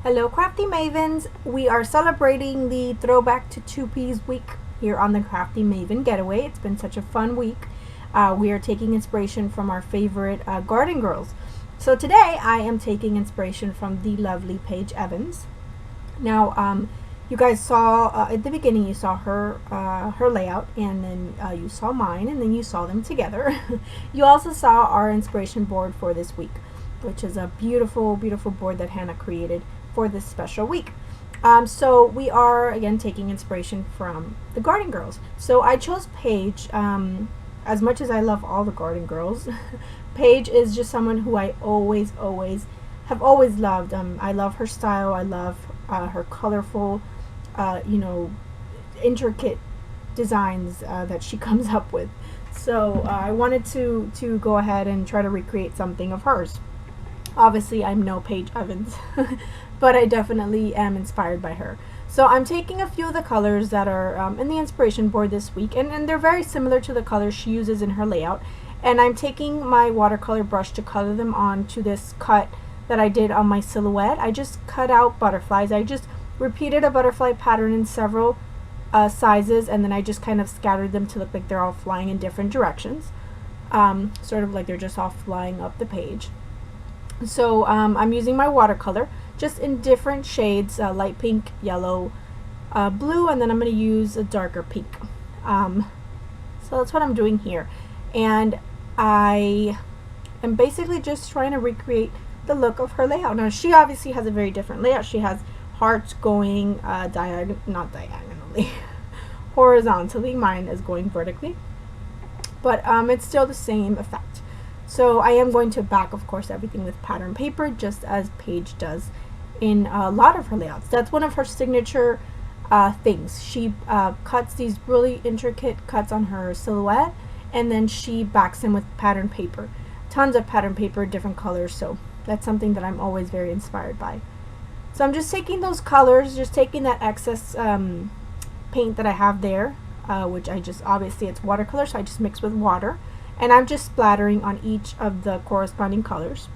Hello Crafty Mavens! We are celebrating the Throwback to Two-Piece week here on the Crafty Maven Getaway. It's been such a fun week. We are taking inspiration from our favorite garden girls. So today I am taking inspiration from the lovely Paige Evans. Now you guys saw at the beginning, you saw her her layout, and then you saw mine, and then you saw them together. You also saw our inspiration board for this week, which is a beautiful board that Hannah created for this special week. So we are again taking inspiration from the Garden Girls. So I chose Paige. As much as I love all the Garden Girls, Paige is just someone who I always have loved. I love her style. I love her colorful, intricate designs that she comes up with. So I wanted to go ahead and try to recreate something of hers. Obviously, I'm no Paige Evans, but I definitely am inspired by her. So I'm taking a few of the colors that are in the inspiration board this week, and they're very similar to the colors she uses in her layout. And I'm taking my watercolor brush to color them on to this cut that I did on my silhouette. I just cut out butterflies. I just repeated a butterfly pattern in several sizes, and then I just kind of scattered them to look like they're all flying in different directions. Sort of like they're just all flying up the page. So I'm using my watercolor just in different shades, light pink, yellow, blue, and then I'm going to use a darker pink. So that's what I'm doing here. And I am basically just trying to recreate the look of her layout. Now she obviously has a very different layout. She has hearts going not diagonally, horizontally. Mine is going vertically. But it's still the same effect. So I am going to back, of course, everything with pattern paper, just as Paige does in a lot of her layouts. That's one of her signature things. She cuts these really intricate cuts on her silhouette, and then she backs them with pattern paper. Tons of pattern paper, different colors, so that's something that I'm always very inspired by. So I'm just taking those colors, just taking that excess paint that I have there, which I just, obviously it's watercolor, so I just mix with water. And I'm just splattering on each of the corresponding colors.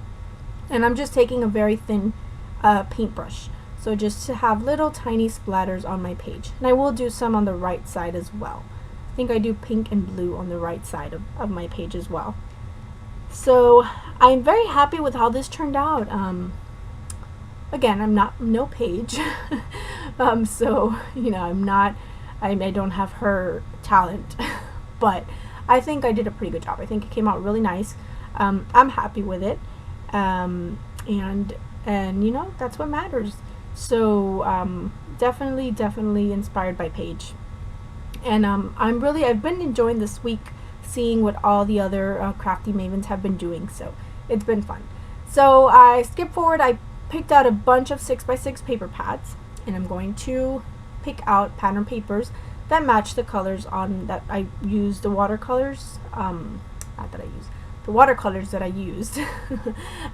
And I'm just taking a very thin paintbrush. So just to have little tiny splatters on my page. And I will do some on the right side as well. I think I do pink and blue on the right side of my page as well. So I'm very happy with how this turned out. Again, I'm no Paige. So, I don't have her talent. But I think I did a pretty good job. I think it came out really nice. I'm happy with it, and that's what matters. So definitely inspired by Paige, and I've been enjoying this week seeing what all the other crafty mavens have been doing. So it's been fun. So I skipped forward. I picked out a bunch of 6x6 paper pads, and I'm going to pick out pattern papers that match the colors on that I used, the watercolors, the watercolors that I used.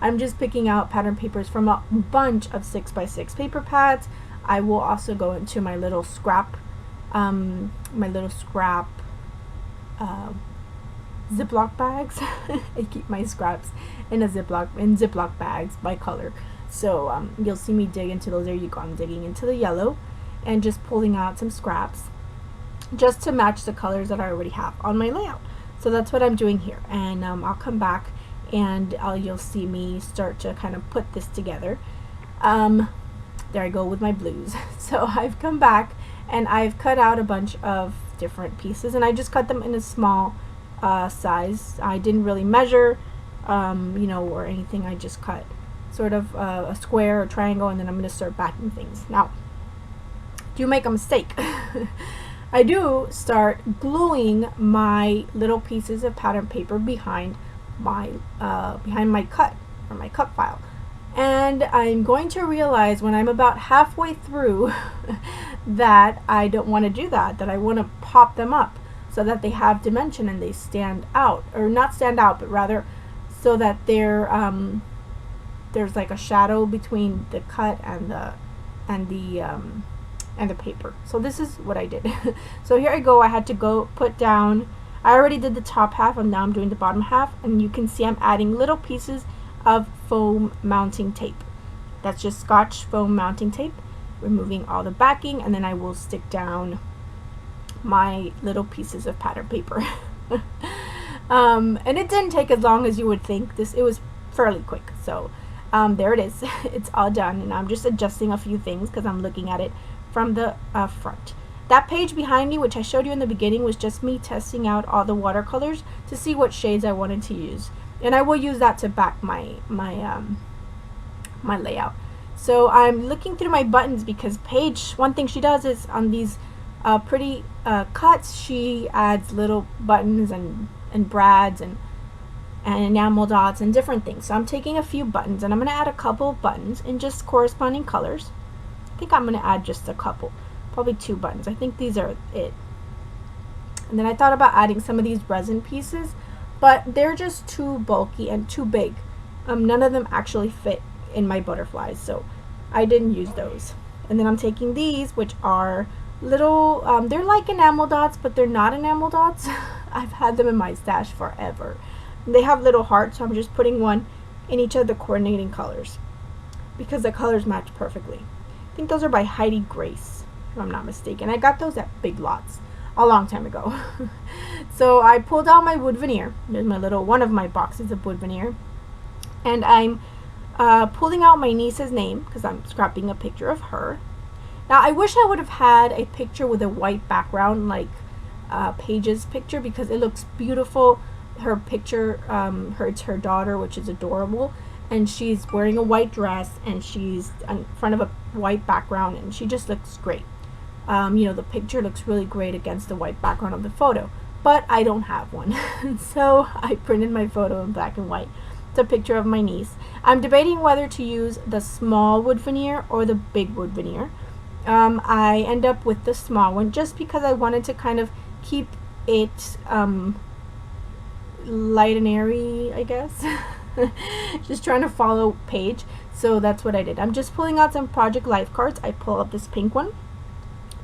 I'm just picking out pattern papers from a bunch of 6x6 paper pads. I will also go into my little scrap, Ziploc bags. I keep my scraps in Ziploc bags by color. So you'll see me dig into those. There you go. I'm digging into the yellow and just pulling out some scraps, just to match the colors that I already have on my layout. So that's what I'm doing here, and I'll come back and you'll see me start to kind of put this together. There I go with my blues. So I've come back and I've cut out a bunch of different pieces, and I just cut them in a small size. I didn't really measure or anything. I just cut sort of a square or triangle, and then I'm going to start backing things. Now, do you make a mistake? I do start gluing my little pieces of pattern paper behind my cut, or my cut file, and I'm going to realize when I'm about halfway through that I don't want to do that, that I want to pop them up so that they have dimension and they stand out, or not stand out, but rather so that they're there's like a shadow between the cut and the paper. So this is what I did. So here I go. I had to go put down, I already did the top half, and now I'm doing the bottom half, and you can see I'm adding little pieces of foam mounting tape. That's just Scotch foam mounting tape, removing all the backing, and then I will stick down my little pieces of pattern paper. And it didn't take as long as you would think. It was fairly quick. So there it is. It's all done, and I'm just adjusting a few things because I'm looking at it from the front. That page behind me, which I showed you in the beginning, was just me testing out all the watercolors to see what shades I wanted to use, and I will use that to back my layout. So I'm looking through my buttons because Paige, one thing she does is on these pretty cuts, she adds little buttons and brads and enamel dots and different things. So I'm taking a few buttons and I'm going to add a couple of buttons in just corresponding colors. I think I'm going to add just a couple, probably 2 buttons. I think these are it. And then I thought about adding some of these resin pieces, but they're just too bulky and too big. None of them actually fit in my butterflies, so I didn't use those. And then I'm taking these, which are little, they're like enamel dots, but they're not enamel dots. I've had them in my stash forever. They have little hearts, so I'm just putting one in each of the coordinating colors because the colors match perfectly. I think those are by Heidi Grace, if I'm not mistaken. I got those at Big Lots a long time ago. So I pulled out my wood veneer. There's my little, one of my boxes of wood veneer. And I'm pulling out my niece's name because I'm scrapping a picture of her. Now I wish I would have had a picture with a white background like Paige's picture because it looks beautiful. Her picture, it's her daughter, which is adorable, and she's wearing a white dress and she's in front of a white background and she just looks great. You know, the picture looks really great against the white background of the photo, but I don't have one. So I printed my photo in black and white. It's a picture of my niece. I'm debating whether to use the small wood veneer or the big wood veneer. I end up with the small one just because I wanted to kind of keep it light and airy, I guess. Just trying to follow Paige. So that's what I did. I'm just pulling out some Project Life cards. I pull up this pink one,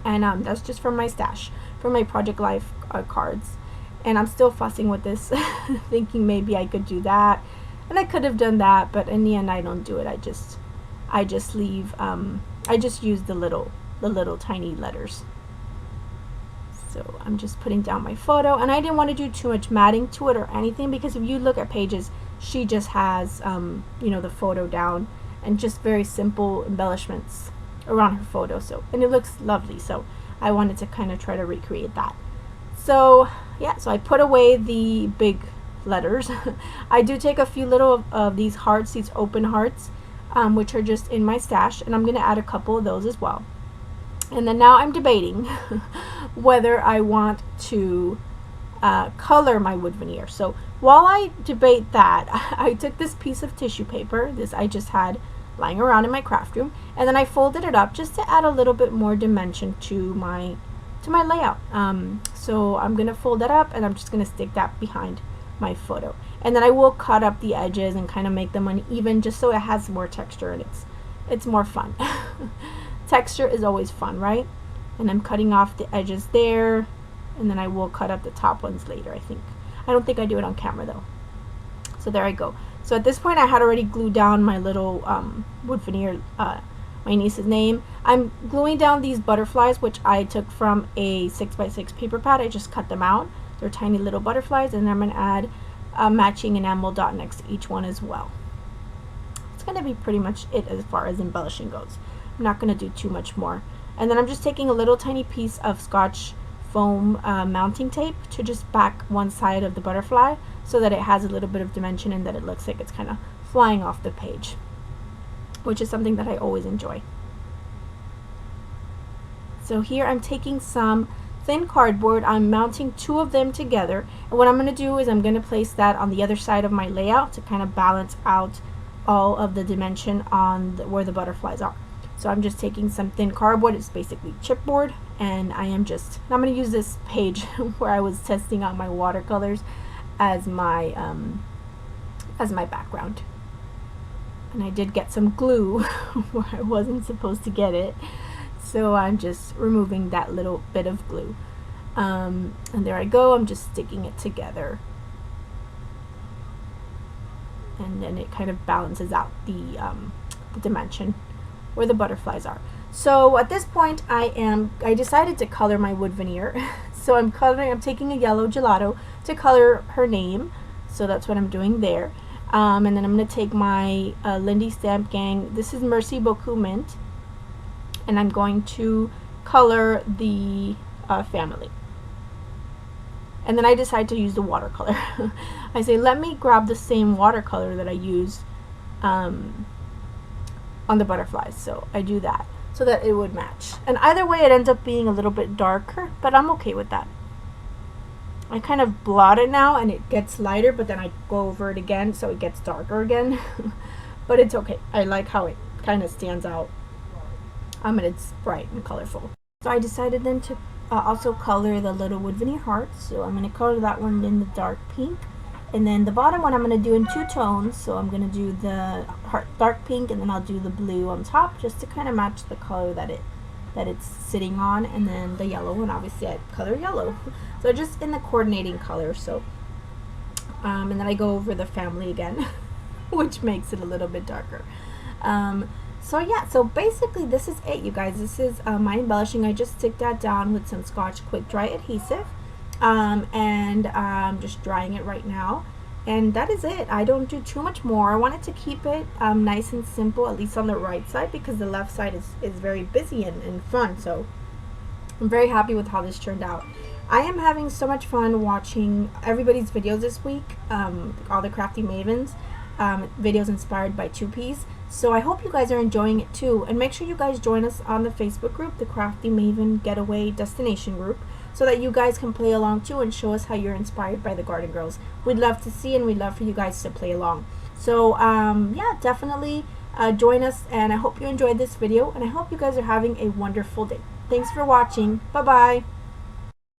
and that's just from my stash, from my Project Life cards. And I'm still fussing with this, thinking maybe I could do that, and I could have done that, but in the end I don't do it. I just leave. I just use the little tiny letters. So I'm just putting down my photo, and I didn't want to do too much matting to it or anything because if you look at Paige's, she just has you know, the photo down and just very simple embellishments around her photo. So, and it looks lovely, so I wanted to kind of try to recreate that. So yeah, so I put away the big letters. I do take a few little of these hearts, these open hearts, which are just in my stash, and I'm going to add a couple of those as well. And then now I'm debating whether I want to color my wood veneer. So while I debate that, I took this piece of tissue paper, this I just had lying around in my craft room, and then I folded it up just to add a little bit more dimension to my layout. So I'm gonna fold that up, and I'm just gonna stick that behind my photo, and then I will cut up the edges and kind of make them uneven just so it has more texture and it's more fun. Texture is always fun, right? And I'm cutting off the edges there, and then I will cut up the top ones later, I think. I don't think I do it on camera though. So there I go. So at this point I had already glued down my little wood veneer, my niece's name. I'm gluing down these butterflies, which I took from a 6x6 paper pad. I just cut them out. They're tiny little butterflies, and I'm going to add a matching enamel dot next to each one as well. It's going to be pretty much it as far as embellishing goes. I'm not going to do too much more. And then I'm just taking a little tiny piece of Scotch foam mounting tape to just back one side of the butterfly so that it has a little bit of dimension and that it looks like it's kind of flying off the page, which is something that I always enjoy. So here I'm taking some thin cardboard. I'm mounting 2 of them together, and what I'm going to do is I'm going to place that on the other side of my layout to kind of balance out all of the dimension on where the butterflies are. So I'm just taking some thin cardboard. It's basically chipboard, and I'm going to use this page where I was testing out my watercolors as my background. And I did get some glue where I wasn't supposed to get it, so I'm just removing that little bit of glue. And there I go. I'm just sticking it together, and then it kind of balances out the the dimension where the butterflies are. So at this point I decided to color my wood veneer. So I'm taking a yellow gelato to color her name. So that's what I'm doing there. And then I'm going to take my Lindy Stamp Gang. This is Merci Beaucoup Mint. And I'm going to color the family. And then I decide to use the watercolor. I say, let me grab the same watercolor that I used on the butterflies. So I do that so that it would match. And either way, it ends up being a little bit darker, but I'm okay with that. I kind of blot it now and it gets lighter, but then I go over it again so it gets darker again. But it's okay. I like how it kind of stands out. And it's bright and colorful. So I decided then to also color the little wood veneer hearts. So I'm going to color that one in the dark pink. And then the bottom one I'm going to do in 2 tones. So I'm going to do the heart dark pink, and then I'll do the blue on top just to kind of match the color that it's sitting on. And then the yellow one, obviously I color yellow. So just in the coordinating color. So and then I go over the family again, which makes it a little bit darker. So yeah, so basically this is it, you guys. This is my embellishing. I just stick that down with some Scotch Quick Dry adhesive, and I'm just drying it right now. And that is it. I don't do too much more. I wanted to keep it nice and simple, at least on the right side, because the left side is very busy and fun. So I'm very happy with how this turned out. I am having so much fun watching everybody's videos this week, all the Crafty Mavens, videos inspired by 2Ps. So I hope you guys are enjoying it too, and make sure you guys join us on the Facebook group, the Crafty Maven Getaway Destination group, so that you guys can play along too and show us how you're inspired by the Garden Girls. We'd love to see, and we'd love for you guys to play along. So yeah, definitely join us, and I hope you enjoyed this video, and I hope you guys are having a wonderful day. Thanks for watching. Bye bye.